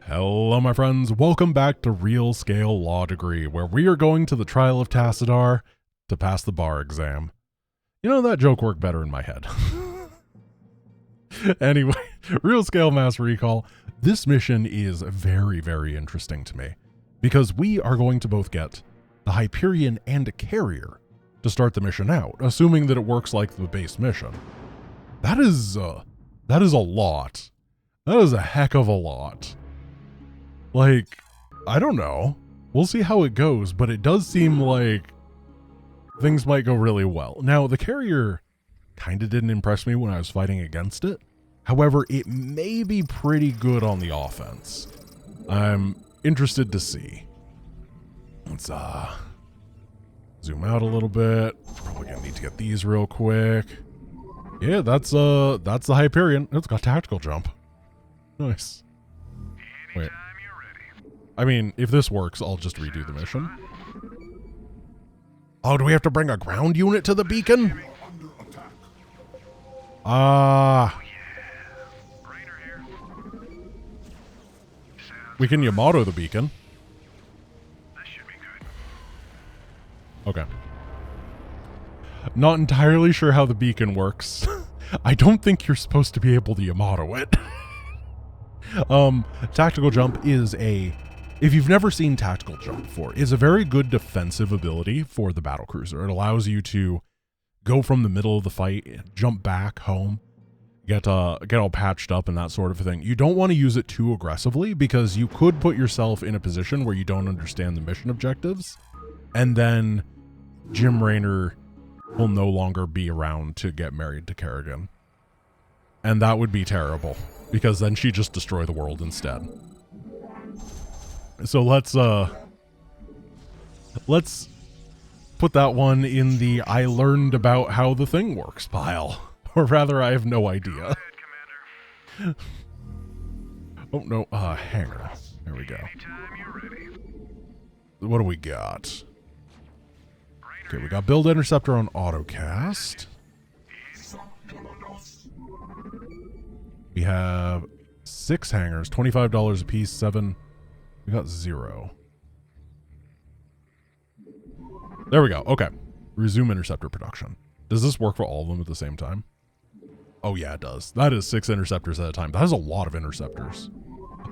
Hello my friends, welcome back to Real Scale Law Degree, where we are going to the trial of Tassadar to pass the bar exam. You know, that joke worked better in my head. Anyway, Real Scale Mass Recall, this mission is very, very interesting to me, because we are going to both get the Hyperion and a carrier to start the mission out, assuming that it works like the base mission. That is a lot. That is a heck of a lot. Like, I don't know. We'll see how it goes, but it does seem like things might go really well. Now, the carrier kind of didn't impress me when I was fighting against it. However, it may be pretty good on the offense. I'm interested to see. Let's zoom out a little bit. Probably gonna need to get these real quick. Yeah, that's the Hyperion. It's got tactical jump. Nice. Wait. I mean, if this works, I'll just redo the mission. Oh, do we have to bring a ground unit to the beacon? We can Yamato the beacon. Okay. Not entirely sure how the beacon works. I don't think you're supposed to be able to Yamato it. Tactical jump is if you've never seen tactical jump before, it's a very good defensive ability for the battlecruiser. It allows you to go from the middle of the fight, jump back home, get all patched up and that sort of thing. You don't want to use it too aggressively because you could put yourself in a position where you don't understand the mission objectives, and then Jim Raynor will no longer be around to get married to Kerrigan. And that would be terrible, because then she'd just destroy the world instead. So let's put that one in the I learned about how the thing works pile. Or rather, I have no idea. Oh no, hangar. There we go. What do we got? Okay, we got build interceptor on autocast. We have 6 hangars, $25 a piece, 7. We got 0. There we go. Okay. Resume interceptor production. Does this work for all of them at the same time? Oh yeah, it does. That is 6 interceptors at a time. That is a lot of interceptors.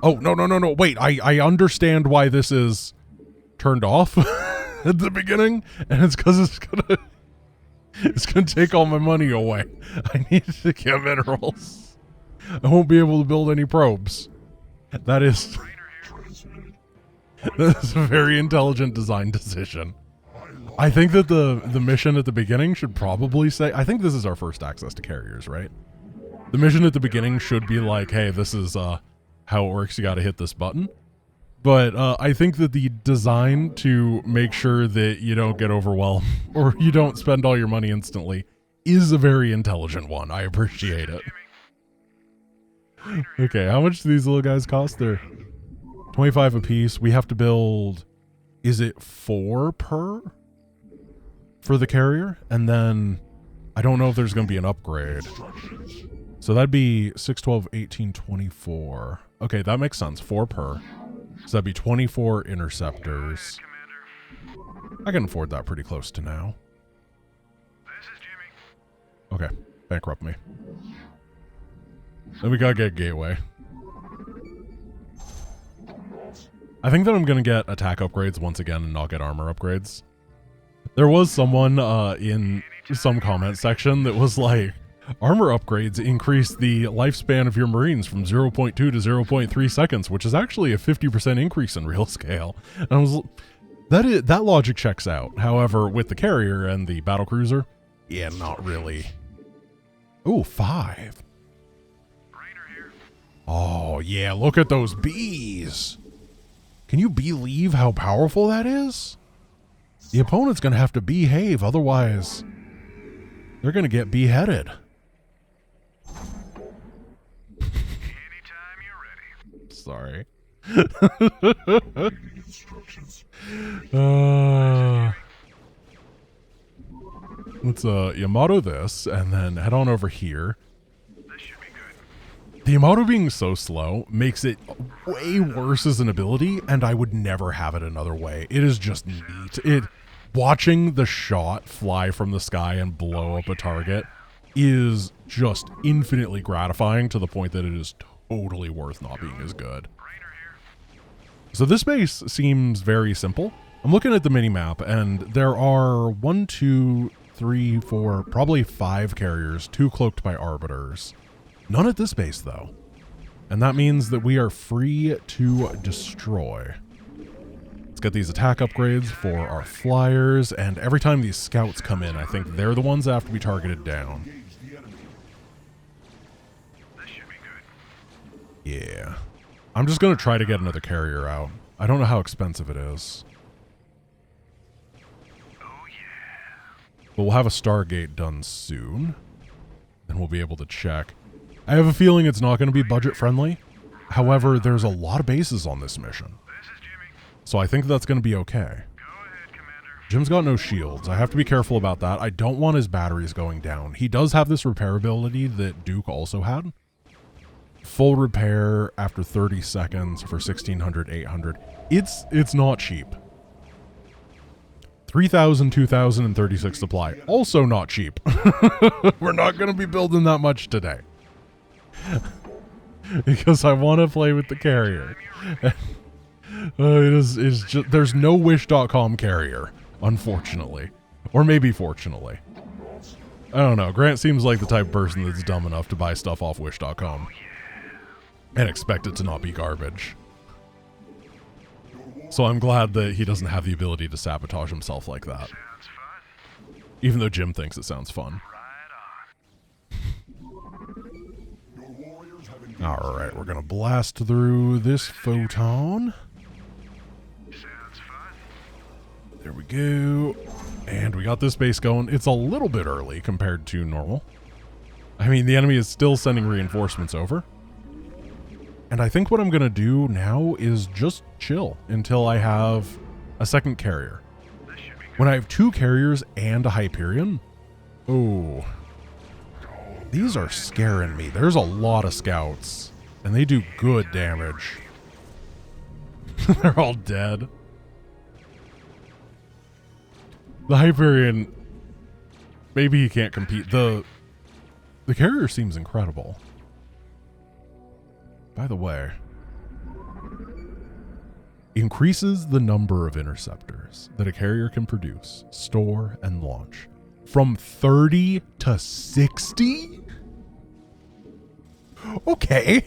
Oh, no. Wait, I understand why this is turned off at the beginning, and it's because it's gonna take all my money away. I need to get minerals. I won't be able to build any probes. That is a very intelligent design decision. I think that the mission at the beginning should probably say, I think this is our first access to carriers, right? The mission at the beginning should be like, hey, this is how it works, you gotta hit this button. But I think that the design to make sure that you don't get overwhelmed or you don't spend all your money instantly is a very intelligent one. I appreciate it. Okay, how much do these little guys cost? They're 25 a piece. We have to build, is it 4 per for the carrier? And then I don't know if there's going to be an upgrade. So that'd be 6, 12, 18, 24. Okay, that makes sense. 4 per. So that'd be 24 interceptors. I can afford that pretty close to now. Okay, bankrupt me. Then we gotta get gateway. I think that I'm gonna get attack upgrades once again and not get armor upgrades. There was someone in some comment section that was like, armor upgrades increase the lifespan of your Marines from 0.2 to 0.3 seconds, which is actually a 50% increase in real scale. And I was, that logic checks out. However, with the carrier and the battlecruiser, yeah, not really. Ooh, 5. Oh, yeah, look at those bees. Can you believe how powerful that is? The opponent's going to have to behave, otherwise they're going to get beheaded. Sorry. Let's Yamato this, and then head on over here. The amount of being so slow makes it way worse as an ability, and I would never have it another way. It is just neat. Watching the shot fly from the sky and blow up a target is just infinitely gratifying to the point that it is totally worth not being as good. So this base seems very simple. I'm looking at the mini-map, and there are 1, 2, 3, 4, probably 5 carriers, 2 cloaked by arbiters. None at this base, though. And that means that we are free to destroy. Let's get these attack upgrades for our flyers, and every time these scouts come in, I think they're the ones that have to be targeted down. Yeah. I'm just going to try to get another carrier out. I don't know how expensive it is. But we'll have a Stargate done soon. And we'll be able to check. I have a feeling it's not going to be budget friendly. However, there's a lot of bases on this mission. So I think that's going to be okay. Jim's got no shields. I have to be careful about that. I don't want his batteries going down. He does have this repair ability that Duke also had. Full repair after 30 seconds for 1600, 800. It's not cheap. 3,000, 2,000, and 36 supply. Also not cheap. We're not going to be building that much today. Because I want to play with the carrier. It's just, there's no Wish.com carrier, unfortunately. Or maybe fortunately. I don't know. Grant seems like the type of person that's dumb enough to buy stuff off Wish.com. And expect it to not be garbage. So I'm glad that he doesn't have the ability to sabotage himself like that. Even though Jim thinks it sounds fun. Alright, we're going to blast through this photon. There we go. And we got this base going. It's a little bit early compared to normal. I mean, the enemy is still sending reinforcements over. And I think what I'm going to do now is just chill until I have a second carrier. When I have 2 carriers and a Hyperion, oh, these are scaring me. There's a lot of scouts, and they do good damage. They're all dead. The Hyperion, maybe he can't compete. The carrier seems incredible. By the way, increases the number of interceptors that a carrier can produce, store, and launch from 30 to 60? Okay.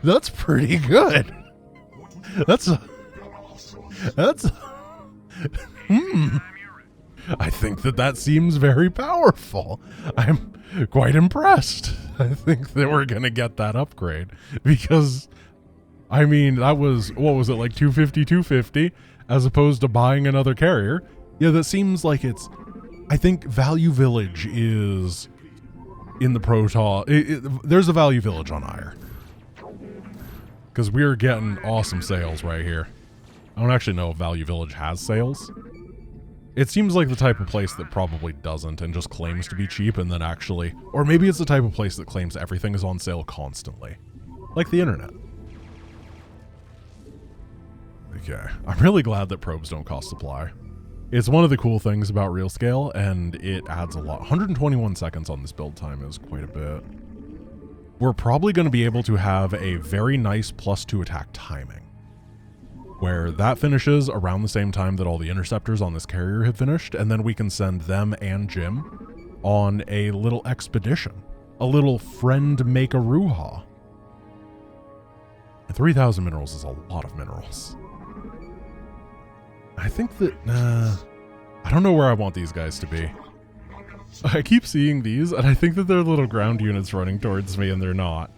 That's pretty good. That's I think that seems very powerful. I'm quite impressed. I think that we're going to get that upgrade because, I mean, that was, what was it, like 250 as opposed to buying another carrier? Yeah, that seems like it's, I think Value Village is in the Protoss. There's a Value Village on Ire. Because we're getting awesome sales right here. I don't actually know if Value Village has sales. It seems like the type of place that probably doesn't and just claims to be cheap and then actually... Or maybe it's the type of place that claims everything is on sale constantly. Like the internet. Okay. I'm really glad that probes don't cost supply. It's one of the cool things about real scale, and it adds a lot. 121 seconds on this build time is quite a bit. We're probably going to be able to have a very nice +2 attack timing, where that finishes around the same time that all the interceptors on this carrier have finished, and then we can send them and Jim on a little expedition, a little friend make-a-ruha. And 3,000 minerals is a lot of minerals. I think that, I don't know where I want these guys to be. I keep seeing these, and I think that they're little ground units running towards me, and they're not.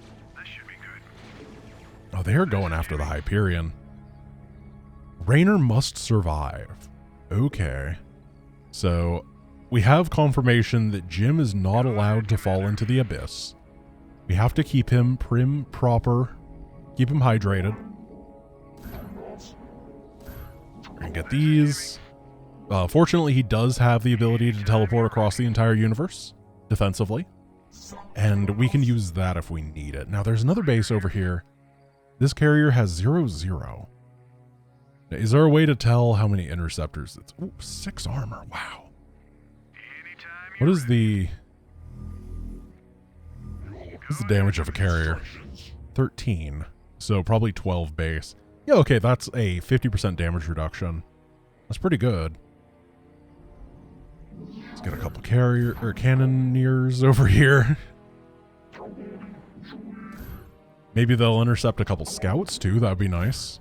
Oh, they are going after the Hyperion. Raynor must survive. Okay. So, we have confirmation that Jim is not allowed to fall into the abyss. We have to keep him prim, proper, keep him hydrated. We're gonna get these. Fortunately, he does have the ability to teleport across the entire universe, defensively. And we can use that if we need it. Now, there's another base over here. This carrier has 0-0. Is there a way to tell how many interceptors it's... Ooh, 6 armor. Wow. What is the damage of a carrier? 13. So probably 12 base. Yeah, okay, that's a 50% damage reduction. That's pretty good. Let's get a couple cannoneers over here. Maybe they'll intercept a couple scouts too. That'd be nice.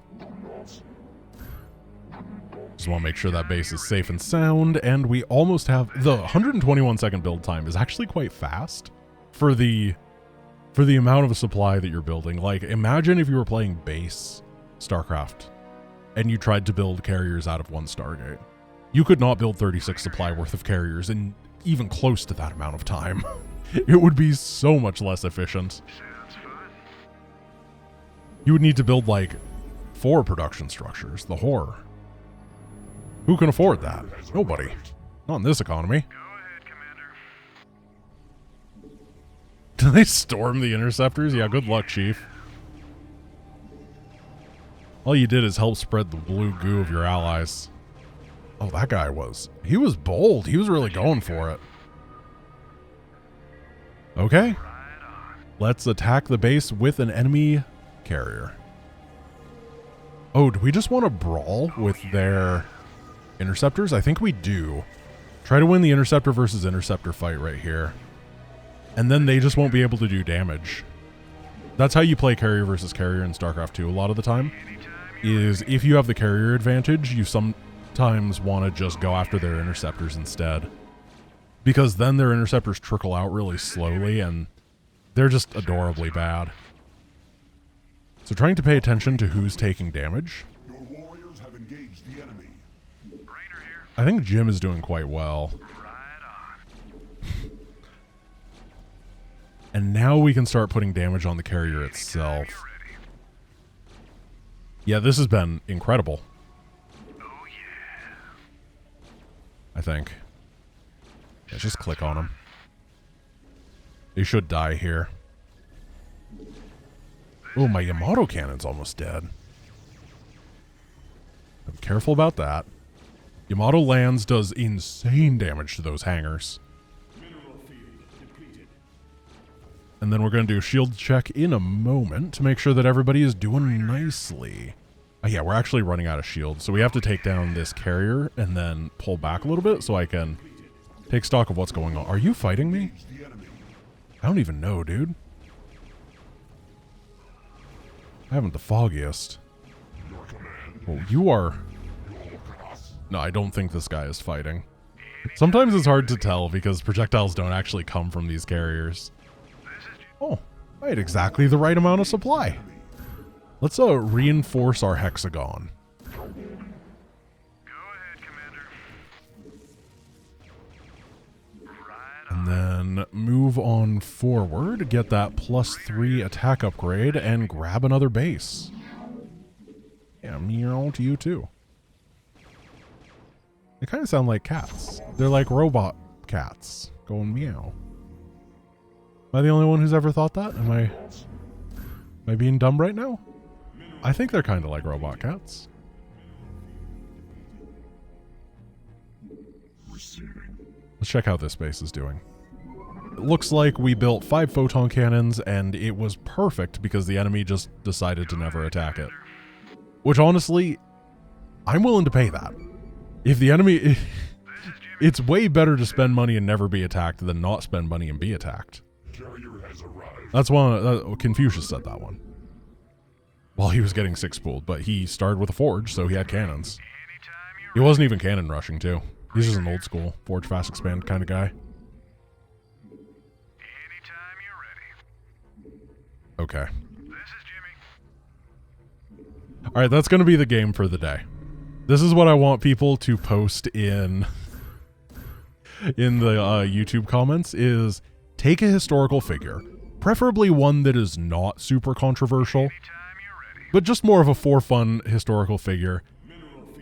Just want to make sure that base is safe and sound, and we almost have the 121 second build time is actually quite fast for the amount of a supply that you're building. Like, imagine if you were playing base Starcraft and you tried to build carriers out of one Stargate. You could not build 36 supply worth of carriers in even close to that amount of time. It would be so much less efficient. You would need to build like 4 production structures. The horror. Who can afford that? Nobody. Not in this economy. Go ahead, Commander. Do they storm the interceptors? Yeah, good luck, Chief. All you did is help spread the blue goo of your allies. Oh, that guy he was bold. He was really going for it. Okay. Let's attack the base with an enemy carrier. Oh, do we just want to brawl with their interceptors? I think we do. Try to win the interceptor versus interceptor fight right here. And then they just won't be able to do damage. That's how you play carrier versus carrier in StarCraft 2 a lot of the time. Is if you have the carrier advantage, you sometimes want to just go after their interceptors instead. Because then their interceptors trickle out really slowly and they're just adorably bad. So trying to pay attention to who's taking damage. Your warriors have engaged the enemy. I think Jim is doing quite well. And now we can start putting damage on the carrier itself. Yeah, this has been incredible. Oh yeah. I think. Yeah, just click on them. They should die here. Oh, my Yamato cannon's almost dead. I'm careful about that. Yamato lands does insane damage to those hangars. And then we're going to do a shield check in a moment to make sure that everybody is doing nicely. Oh, yeah, we're actually running out of shields, so we have to take down this carrier and then pull back a little bit so I can take stock of what's going on. Are you fighting me? I don't even know, dude. I haven't the foggiest. Well, you are... No, I don't think this guy is fighting. Sometimes it's hard to tell because projectiles don't actually come from these carriers. Oh, I had exactly the right amount of supply. Let's reinforce our hexagon. Go ahead, Commander. And then move on forward, get that +3 attack upgrade, and grab another base. Yeah, meow to you too. They kind of sound like cats. They're like robot cats going meow. Am I the only one who's ever thought that? Am I being dumb right now? I think they're kind of like robot cats. Let's check how this base is doing. It looks like we built 5 photon cannons and it was perfect because the enemy just decided to never attack it. Which honestly, I'm willing to pay that. If the enemy... It's way better to spend money and never be attacked than not spend money and be attacked. That's one... Confucius said that one. While he was getting 6-spooled, but he started with a forge, so he had cannons. He wasn't even cannon rushing, too. He's just an old school, forge fast expand kind of guy. Anytime you're ready. Okay. This is Jimmy. Alright, that's going to be the game for the day. This is what I want people to post in the YouTube comments is take a historical figure, preferably one that is not super controversial, but just more of a for fun historical figure,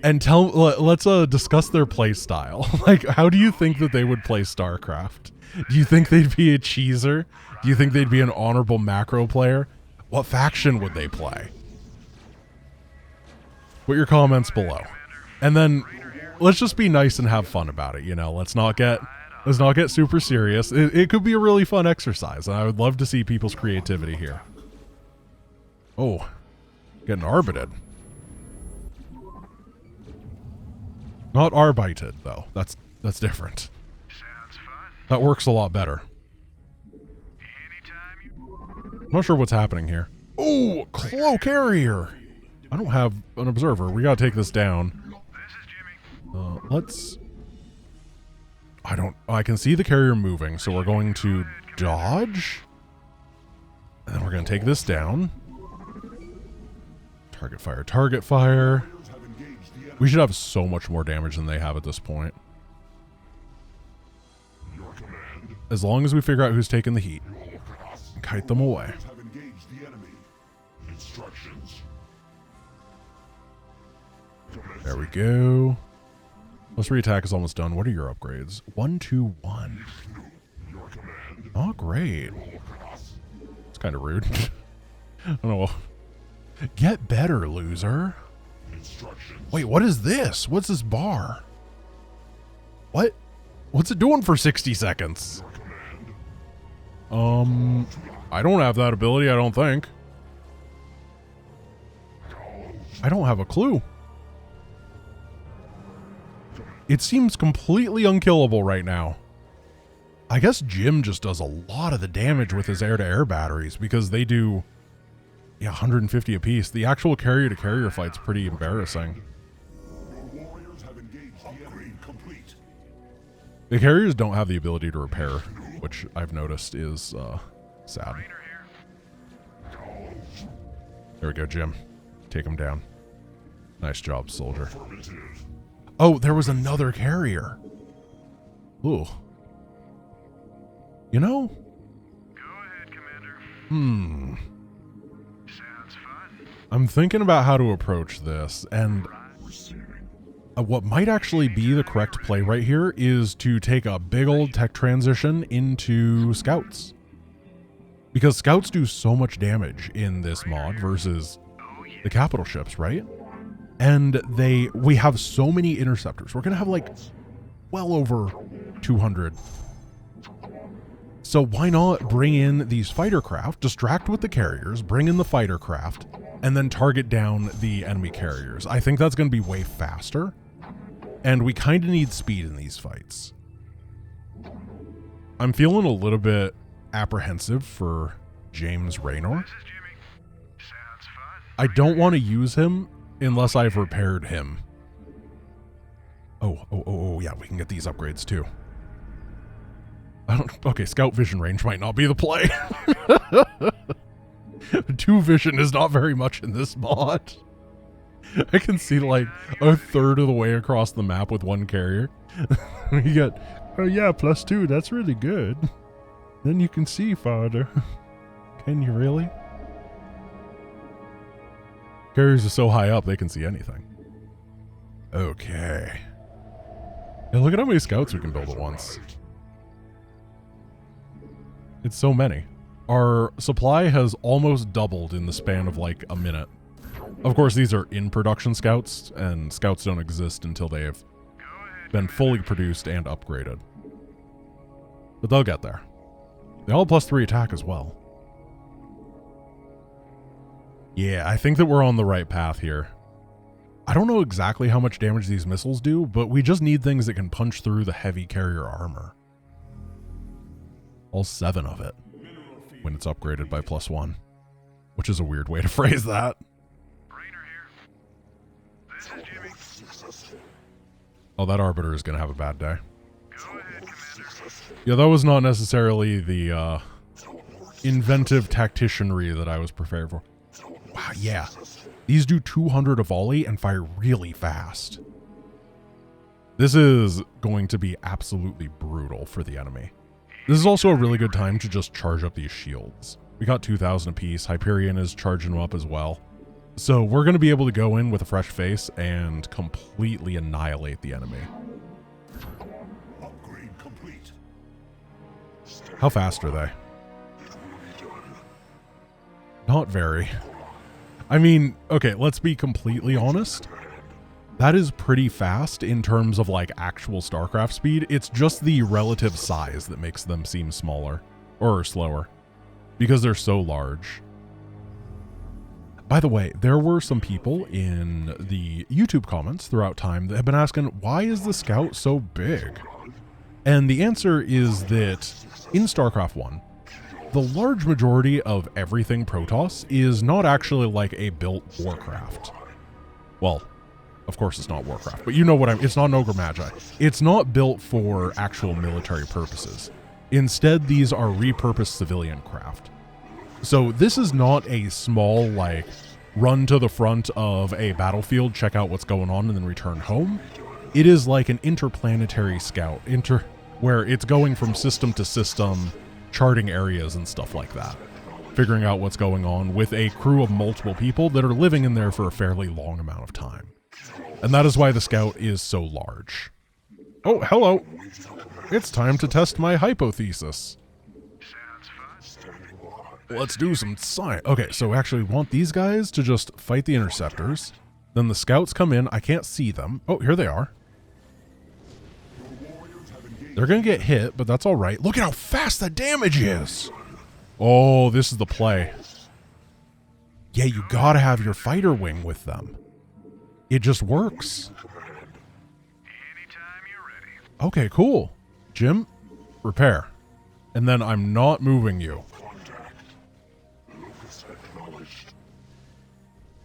and let's discuss their play style. Like, how do you think that they would play StarCraft? Do you think they'd be a cheeser? Do you think they'd be an honorable macro player? What faction would they play? Put your comments below. And then let's just be nice and have fun about it, you know. Let's not get super serious. It could be a really fun exercise, and I would love to see people's creativity here. Oh, getting arbited. Not arbited though. That's different. Sounds fun. That works a lot better. Anytime you... I'm not sure what's happening here. Oh, Clo carrier. I don't have an observer. We gotta take this down. This is Jimmy. Let's... I can see the carrier moving, so we're going to dodge. And then we're going to take this down. Target fire, target fire. We should have so much more damage than they have at this point. As long as we figure out who's taking the heat. And kite them away. There we go. Plus 3 attack is almost done. What are your upgrades? 1, 2, 1. Not great. It's kind of rude. I don't know. Get better, loser. Wait, what is this? What's this bar? What? What's it doing for 60 seconds? I don't have that ability, I don't think. I don't have a clue. It seems completely unkillable right now. I guess Jim just does a lot of the damage with his air-to-air batteries because they do, yeah, 150 apiece. The actual carrier-to-carrier fight's pretty embarrassing. The carriers don't have the ability to repair, which I've noticed is sad. There we go, Jim. Take him down. Nice job, soldier. Oh, there was another carrier. Ooh. You know? Go ahead, Commander. Sounds fun. I'm thinking about how to approach this, and what might actually be the correct play right here is to take a big old tech transition into scouts. Because scouts do so much damage in this mod versus the capital ships, right? And we have so many interceptors. We're going to have like well over 200. So why not bring in these fighter craft, distract with the carriers, bring in the fighter craft, and then target down the enemy carriers. I think that's going to be way faster. And we kind of need speed in these fights. I'm feeling a little bit apprehensive for James Raynor. This is Jimmy. Sounds fun. I don't want to use him unless I've repaired him. Oh, yeah, we can get these upgrades too. Okay, scout vision range might not be the play. 2 vision is not very much in this mod. I can see like a third of the way across the map with 1 carrier. You got, oh yeah, +2, that's really good. Then you can see farther. Can you really? Carriers are so high up, they can see anything. Okay. Yeah, look at how many scouts we can build at once. It's so many. Our supply has almost doubled in the span of like a minute. Of course, these are in production scouts, and scouts don't exist until they have been fully produced and upgraded. But they'll get there. They all have +3 attack as well. Yeah, I think that we're on the right path here. I don't know exactly how much damage these missiles do, but we just need things that can punch through the heavy carrier armor. All 7 of it, when it's upgraded by +1. Which is a weird way to phrase that. Raynor here. This is Jimmy. Oh, that Arbiter is going to have a bad day. Go ahead, Commander. Yeah, that was not necessarily the inventive tacticianry that I was prepared for. Wow, yeah. These do 200 a volley and fire really fast. This is going to be absolutely brutal for the enemy. This is also a really good time to just charge up these shields. We got 2,000 apiece. Hyperion is charging them up as well. So we're going to be able to go in with a fresh face and completely annihilate the enemy. Upgrade complete. How fast are they? Not very. I mean, okay, let's be completely honest. That is pretty fast in terms of like actual StarCraft speed. It's just the relative size that makes them seem smaller or slower because they're so large. By the way, there were some people in the YouTube comments throughout time that have been asking, why is the Scout so big? And the answer is that in StarCraft 1, the large majority of everything Protoss is not actually like a built Warcraft. Well, of course it's not Warcraft, but you know what it's not an Ogre Magi. It's not built for actual military purposes. Instead, these are repurposed civilian craft. So this is not a small, like, run to the front of a battlefield, check out what's going on, and then return home. It is like an interplanetary scout, where it's going from system to system, charting areas and stuff like that, figuring out what's going on with a crew of multiple people that are living in there for a fairly long amount of time. And that is why the Scout is so large. Oh, hello. It's time to test my hypothesis. Let's do some science. Okay, so actually we want these guys to just fight the interceptors. Then the scouts come in. I can't see them. Oh, here they are. They're going to get hit, but that's all right. Look at how fast the damage is. Oh, this is the play. Yeah, you got to have your fighter wing with them. It just works. Anytime you're ready. Okay, cool. Jim, repair. And then I'm not moving you.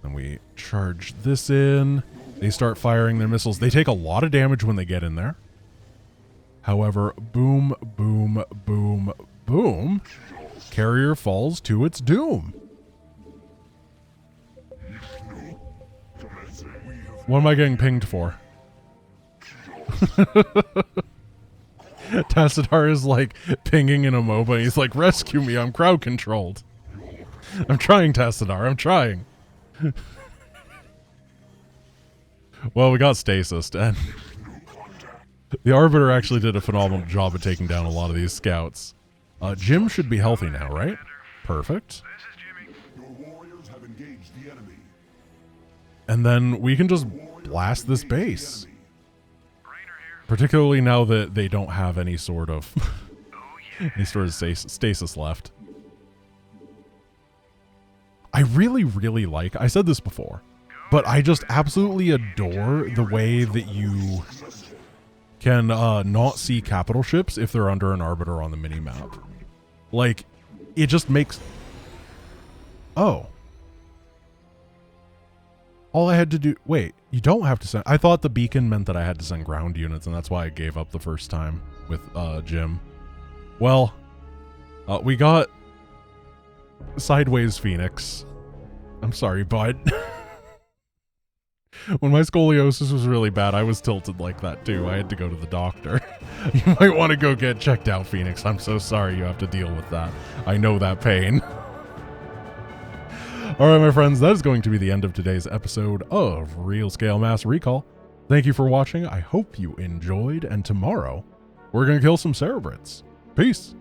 Then we charge this in. They start firing their missiles. They take a lot of damage when they get in there. However, boom, boom, boom, boom. Carrier falls to its doom. What am I getting pinged for? Tassadar is like pinging in a MOBA. He's like, rescue me, I'm crowd controlled. I'm trying, Tassadar, I'm trying. Well, we got stasis, and the Arbiter actually did a phenomenal job of taking down a lot of these scouts. Jim should be healthy now, right? Perfect. This is Jimmy. Your warriors have engaged the enemy. And then we can just blast this base. Rainer here. Particularly now that they don't have any sort of stasis left. I really, really like, I said this before, but I just absolutely adore the way that you can not see capital ships if they're under an Arbiter on the minimap. Like, it just makes... Oh. All I had to do... Wait, you don't have to send... I thought the beacon meant that I had to send ground units, and that's why I gave up the first time with Jim. Well, we got Sideways Phoenix. I'm sorry, bud. When my scoliosis was really bad, I was tilted like that too. I had to go to the doctor. You might want to go get checked out, Phoenix. I'm so sorry you have to deal with that. I know that pain. All right, my friends, that is going to be the end of today's episode of Real Scale Mass Recall. Thank you for watching. I hope you enjoyed, and tomorrow we're going to kill some Cerebrits. Peace.